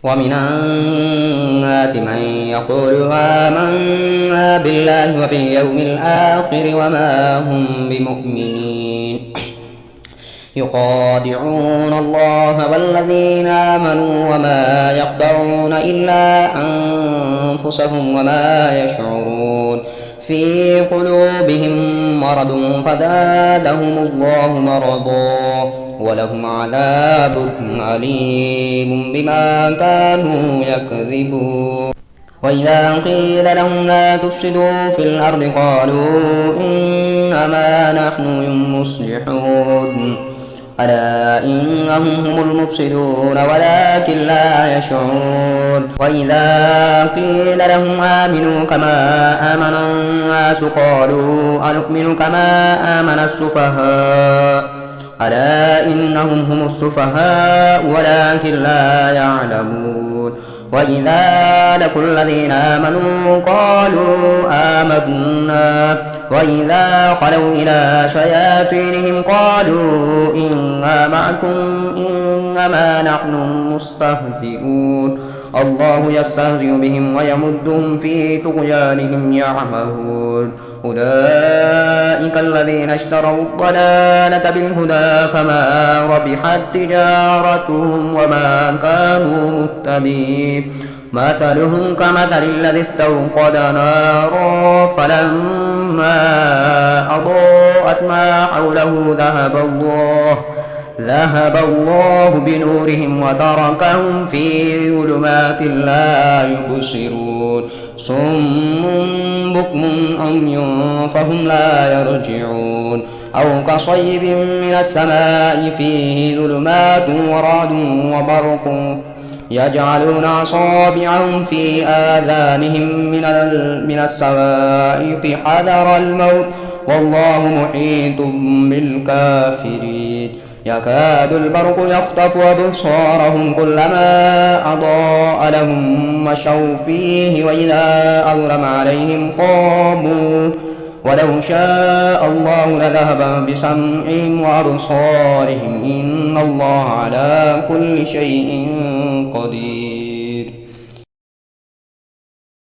ومن الناس من يقول آمنا بالله وباليوم الآخر وما هم بمؤمنين يخادعون الله والذين آمنوا وما يخدعون إلا أنفسهم وما يشعرون في قلوبهم مرض فزادهم الله مرضا ولهم عذاب أليم بما كانوا يكذبون وإذا قيل لهم لا تفسدوا في الأرض قالوا إنما نحن مصلحون ألا إنهم هم المفسدون ولكن لا يشعرون وإذا قيل لهم آمنوا كما آمن الناس قالوا أنؤمن كما آمن السفهاء ألا إنهم هم السفهاء ولكن لا يعلمون وإذا لقوا الذين آمنوا قالوا آمنا وإذا خلوا إلى شياطينهم قالوا إنا معكم إنما نحن مستهزئون الله يستهزئ بهم ويمدهم في طغيانهم يعمهون أولئك الذين اشتروا الضلالة بالهدى فما ربحت تجارتهم وما كانوا مهتدين مثلهم كمثل الذي استوقد نارا فلما أضاءت ما حوله ذهب الله بنورهم وتركهم في ظلمات لا يبصرون صم بكم عمي فهم لا يرجعون أو كصيب من السماء فيه ظلمات ورعد وبرق يجعلون أصابعهم في آذانهم من الصواعق حذر الموت والله محيط بالكافرين يكاد البرق يخطف أبصارهم كلما أضاء لهم مشوا فيه وإذا أظلم عليهم قاموا ولو شاء الله لذهب بسمعهم وأبصارهم إن الله على كل شيء قدير